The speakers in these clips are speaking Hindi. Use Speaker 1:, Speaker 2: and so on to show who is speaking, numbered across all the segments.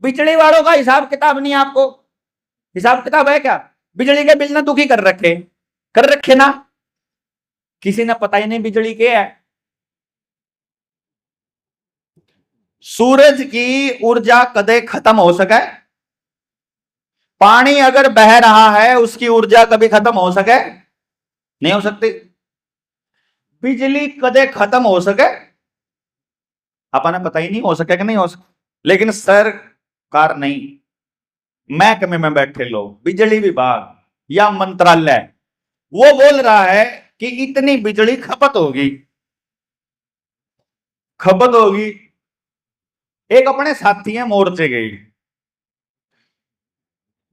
Speaker 1: बिजली वालों का हिसाब किताब नहीं, आपको हिसाब किताब है क्या? बिजली के बिल ने दुखी कर रखे ना, किसी ने पता ही नहीं बिजली क्या है। सूरज की ऊर्जा कदे खत्म हो सके? पानी अगर बह रहा है उसकी ऊर्जा कभी खत्म हो सके? नहीं हो सकती। बिजली कदे खत्म हो सके? अपने पता ही नहीं हो सके कि नहीं हो सके। लेकिन सरकार नहीं, महकमे में बैठे लोग, बिजली विभाग या मंत्रालय, वो बोल रहा है कि इतनी बिजली खपत होगी। एक अपने साथी हैं मोर्चे गई,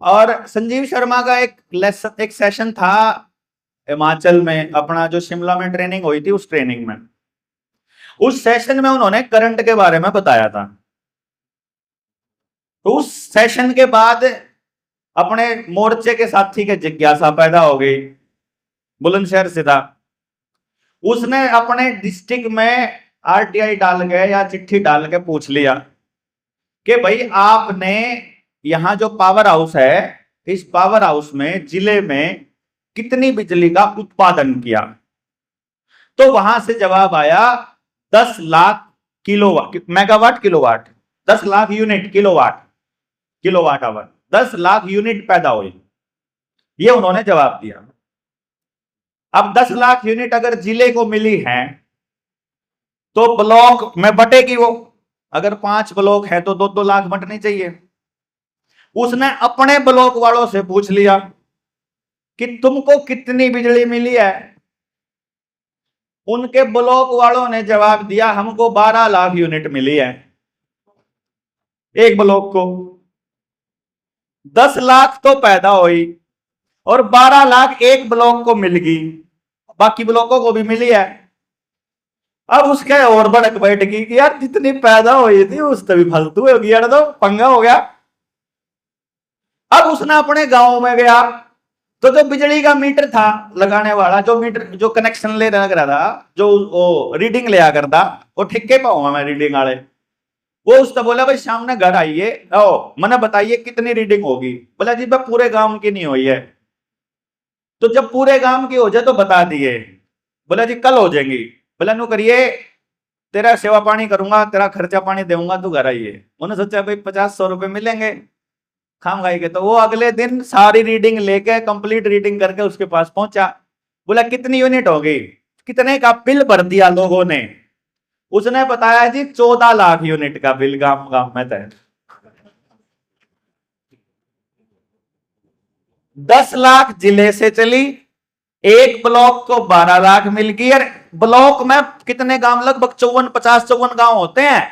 Speaker 1: और संजीव शर्मा का एक सेशन था हिमाचल में, अपना जो शिमला में ट्रेनिंग हुई थी, उस ट्रेनिंग में, उस सेशन में उन्होंने करंट के बारे में बताया था। तो उस सेशन के बाद अपने मोर्चे के साथी के जिज्ञासा पैदा हो गई, बुलंदशहर से था, उसने अपने डिस्ट्रिक्ट में आरटीआई डाल के या चिट्ठी डाल के पूछ लिया कि भाई आपने यहां जो पावर हाउस है, इस पावर हाउस में जिले में कितनी बिजली का उत्पादन किया? तो वहां से जवाब आया 10 lakh kilowatt, megawatt kilowatt, 10 lakh unit kilowatt hour, 10 lakh unit पैदा हुई, ये उन्होंने जवाब दिया। अब 10 लाख यूनिट अगर जिले को मिली है तो ब्लॉक में बटेगी वो, अगर 5 ब्लॉक है तो 2-2 लाख बंटनी चाहिए। उसने अपने ब्लॉक वालों से पूछ लिया कि तुमको कितनी बिजली मिली है? उनके ब्लॉक वालों ने जवाब दिया हमको 12 लाख यूनिट मिली है एक ब्लॉक को। 10 लाख तो पैदा हुई और 12 लाख एक ब्लॉक को मिल गई, बाकी ब्लॉकों को भी मिली है। अब उसके और भड़क बैठ गई कि यार जितनी पैदा हुई थी उससे भी फालतू हो गया, तो पंगा हो गया। अब उसने अपने गांव में गया तो जो बिजली का मीटर था लगाने वाला, जो कनेक्शन ले रहा था, जो वो रीडिंग लिया करता, वो ठिक्के पाऊंगा मैं रीडिंग वाले, वो उससे बोला भाई सामने घर आइए, ओ मैंने बताइए कितनी रीडिंग होगी? बोला जी भाई पूरे गांव की नहीं हुई है। तो जब पूरे गांव की हो जाए तो बता दिए। बोला जी कल हो जाएंगी। बोला नु करिए, तेरा सेवा पानी करूंगा, तेरा खर्चा पानी दूंगा, तू घर आइए। उन्होंने सोचा भाई 50-100 रुपए मिलेंगे खाम खाई के, तो वो अगले दिन सारी रीडिंग लेके कंप्लीट रीडिंग करके उसके पास पहुंचा। बोला कितनी यूनिट होगी, कितने का बिल भर दिया लोगों ने? उसने बताया जी 14 लाख यूनिट का बिल गांव गांव में तय। 10 लाख जिले से चली, एक ब्लॉक को 12 लाख मिल गई। और ब्लॉक में कितने गांव, लगभग 54-50 गांव होते हैं,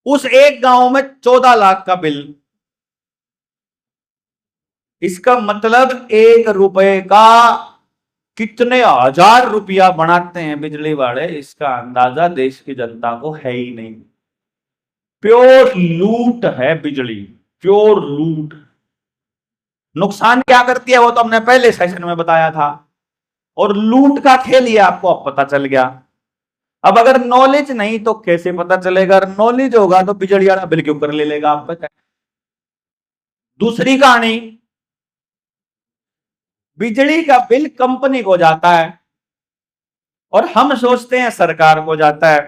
Speaker 1: उस एक गांव में 14 लाख का बिल। इसका मतलब 1 रुपए का कितने हजार रुपया बनाते हैं बिजली वाले, इसका अंदाजा देश की जनता को है ही नहीं। प्योर लूट है बिजली, प्योर लूट। नुकसान क्या करती है वो तो हमने पहले सेशन में बताया था, और लूट का खेल ये आपको अब पता चल गया। अब अगर नॉलेज नहीं तो कैसे पता चलेगा? अगर नॉलेज होगा तो बिजली वाला बिल क्यों कर ले लेगा आप पे? दूसरी कहानी, बिजली का बिल कंपनी को जाता है और हम सोचते हैं सरकार को जाता है,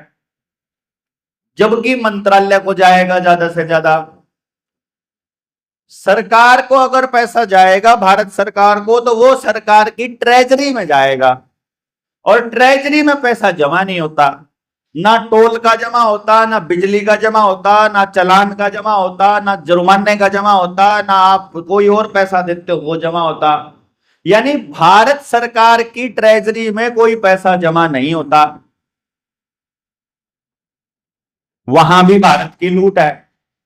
Speaker 1: जबकि मंत्रालय को जाएगा ज्यादा से ज्यादा। सरकार को अगर पैसा जाएगा भारत सरकार को, तो वो सरकार की ट्रेजरी में जाएगा, और ट्रेजरी में पैसा जमा नहीं होता, ना टोल का जमा होता, ना बिजली का जमा होता, ना चालान का जमा होता, ना जुर्माने का जमा होता, ना आप कोई और पैसा देते हो वो जमा होता। यानी भारत सरकार की ट्रेजरी में कोई पैसा जमा नहीं होता, वहां भी भारत की लूट है,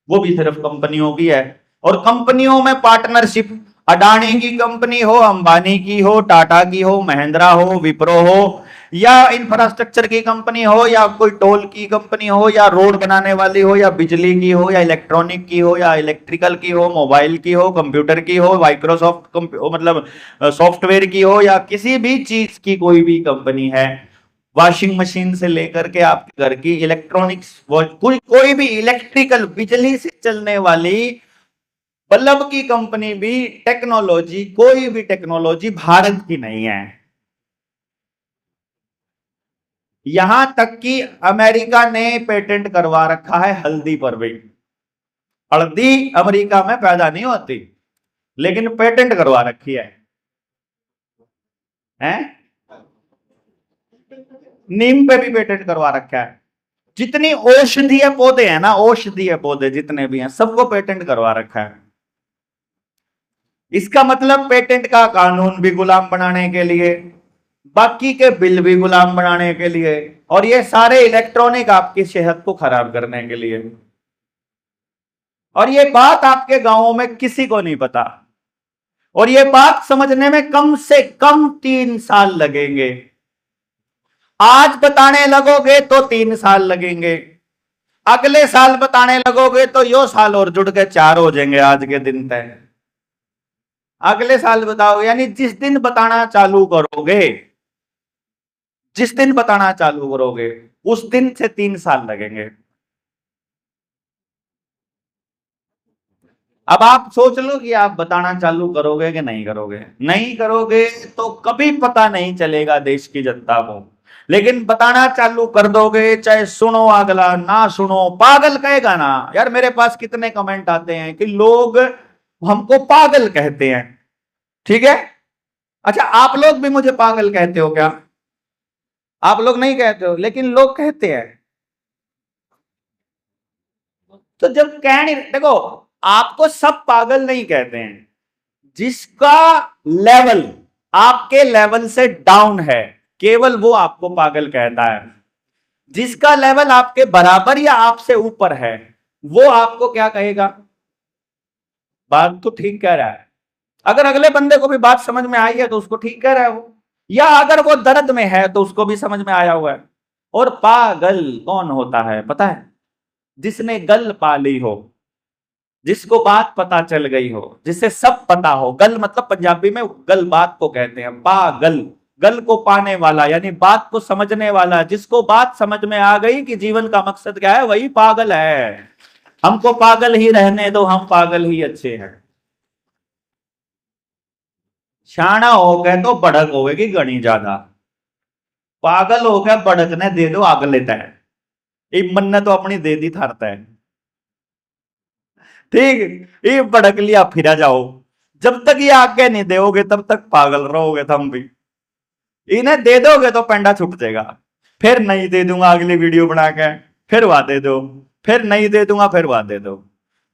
Speaker 1: वो भी सिर्फ कंपनियों की है। और कंपनियों में पार्टनरशिप, अडानी की कंपनी हो, अंबानी की हो, टाटा की हो, महिंद्रा हो, विप्रो हो, या इंफ्रास्ट्रक्चर की कंपनी हो, या कोई टोल की कंपनी हो, या रोड बनाने वाली हो, या बिजली की हो, या इलेक्ट्रॉनिक की हो, या इलेक्ट्रिकल की हो, मोबाइल की हो, कंप्यूटर की हो, माइक्रोसॉफ्ट मतलब सॉफ्टवेयर की हो, या किसी भी चीज की कोई भी कंपनी है, वॉशिंग मशीन से लेकर के आपके घर की इलेक्ट्रॉनिक्स, कोई भी इलेक्ट्रिकल बिजली से चलने वाली बल्ब की कंपनी भी, टेक्नोलॉजी, कोई भी टेक्नोलॉजी भारत की नहीं है। यहां तक कि अमेरिका ने पेटेंट करवा रखा है हल्दी पर भी। हल्दी अमेरिका में पैदा नहीं होती, लेकिन पेटेंट करवा रखी है, हैं? नीम पे भी पेटेंट करवा रखा है। जितनी औषधीय पौधे हैं ना, औषधीय पौधे जितने भी हैं, सबको पेटेंट करवा रखा है। इसका मतलब पेटेंट का कानून भी गुलाम बनाने के लिए, बाकी के बिल भी गुलाम बनाने के लिए, और ये सारे इलेक्ट्रॉनिक आपकी सेहत को खराब करने के लिए। और ये बात आपके गांवों में किसी को नहीं पता, और ये बात समझने में कम से कम 3 साल लगेंगे। आज बताने लगोगे तो 3 साल लगेंगे, अगले साल बताने लगोगे तो यो साल और जुड़ के 4 हो जाएंगे आज के दिन तक। अगले साल बताओगे, यानी जिस दिन बताना चालू करोगे, जिस दिन बताना चालू करोगे उस दिन से 3 साल लगेंगे। अब आप सोच लो कि आप बताना चालू करोगे कि नहीं करोगे। नहीं करोगे तो कभी पता नहीं चलेगा देश की जनता को, लेकिन बताना चालू कर दोगे, चाहे सुनो अगला ना सुनो, पागल कहेगा ना। यार मेरे पास कितने कमेंट आते हैं कि लोग हमको पागल कहते हैं, ठीक है? अच्छा, आप लोग भी मुझे पागल कहते हो क्या? आप लोग नहीं कहते हो, लेकिन लोग कहते हैं। तो जब कह नहीं, देखो, आपको सब पागल नहीं कहते हैं, जिसका लेवल आपके लेवल से डाउन है केवल वो आपको पागल कहता है। जिसका लेवल आपके बराबर या आपसे ऊपर है वो आपको क्या कहेगा? बात तो ठीक कह रहा है। अगर अगले बंदे को भी बात समझ में आई है तो उसको ठीक कह रहा है वो, या अगर वो दर्द में है तो उसको भी समझ में आया हुआ है। और पागल कौन होता है पता है? जिसने गल पा ली हो, जिसको बात पता चल गई हो, जिसे सब पता हो। गल मतलब पंजाबी में गल बात को कहते हैं, पागल। गल को पाने वाला यानी बात को समझने वाला, जिसको बात समझ में आ गई कि जीवन का मकसद क्या है, वही पागल है। हमको पागल ही रहने दो, हम पागल ही अच्छे हैं। शाना हो गए तो बढ़क होगी घनी ज्यादा, पागल हो गया बढ़कने दे दो आग लेता है। ये मन ने तो अपनी दे दी थारता है, ठीक। ये भड़क लिया फिर जाओ, जब तक ये आगे नहीं दोगे तब तक पागल रहोगे तुम भी। इन्हें दे दोगे तो पेंडा छुट जाएगा, फिर नहीं दे दूंगा अगली वीडियो बना के, फिर वहां दे दो, फिर नहीं दे दूंगा, फिर वहां दे दो।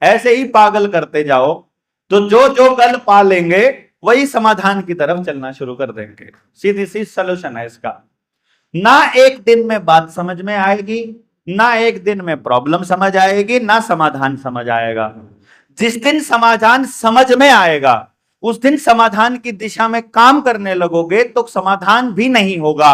Speaker 1: ऐसे ही पागल करते जाओ तो जो जो गल पा लेंगे वही समाधान की तरफ चलना शुरू कर देंगे। सीधी सी सोल्यूशन है इसका। ना एक दिन में बात समझ में आएगी, ना एक दिन में प्रॉब्लम समझ आएगी, ना समाधान समझ आएगा। जिस दिन समाधान समझ में आएगा उस दिन समाधान की दिशा में काम करने लगोगे तो समाधान भी नहीं होगा।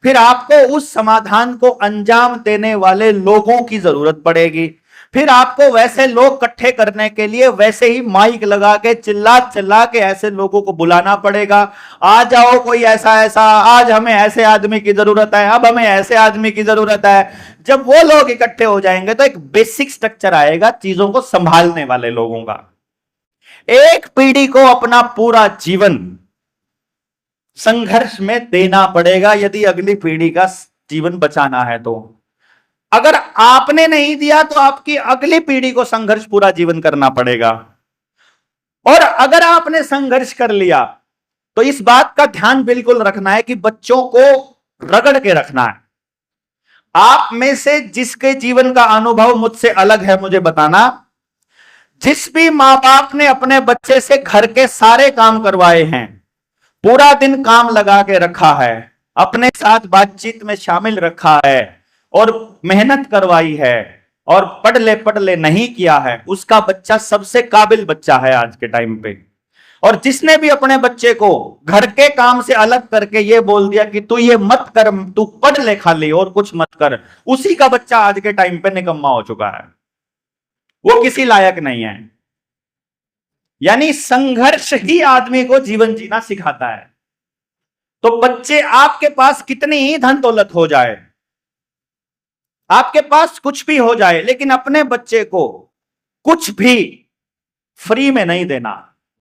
Speaker 1: फिर आपको उस समाधान को अंजाम देने वाले लोगों की जरूरत पड़ेगी। फिर आपको वैसे लोग इकट्ठे करने के लिए वैसे ही माइक लगा के चिल्ला चिल्ला के ऐसे लोगों को बुलाना पड़ेगा। आ जाओ कोई ऐसा ऐसा, आज हमें ऐसे आदमी की जरूरत है, अब हमें ऐसे आदमी की जरूरत है। जब वो लोग इकट्ठे हो जाएंगे तो एक बेसिक स्ट्रक्चर आएगा चीजों को संभालने वाले लोगों का। एक पीढ़ी को अपना पूरा जीवन संघर्ष में देना पड़ेगा यदि अगली पीढ़ी का जीवन बचाना है तो। अगर आपने नहीं दिया तो आपकी अगली पीढ़ी को संघर्ष पूरा जीवन करना पड़ेगा। और अगर आपने संघर्ष कर लिया तो इस बात का ध्यान बिल्कुल रखना है कि बच्चों को रगड़ के रखना है। आप में से जिसके जीवन का अनुभव मुझसे अलग है मुझे बताना। जिस भी मां बाप ने अपने बच्चे से घर के सारे काम करवाए हैं, पूरा दिन काम लगा के रखा है, अपने साथ बातचीत में शामिल रखा है और मेहनत करवाई है और पढ़ ले नहीं किया है, उसका बच्चा सबसे काबिल बच्चा है आज के टाइम पे। और जिसने भी अपने बच्चे को घर के काम से अलग करके ये बोल दिया कि तू ये मत कर, तू पढ़ ले खाली और कुछ मत कर, उसी का बच्चा आज के टाइम पे निकम्मा हो चुका है, वो किसी लायक नहीं है। यानी संघर्ष ही आदमी को जीवन जीना सिखाता है। तो बच्चे आपके पास कितनी ही धन दौलत हो जाए, आपके पास कुछ भी हो जाए, लेकिन अपने बच्चे को कुछ भी फ्री में नहीं देना।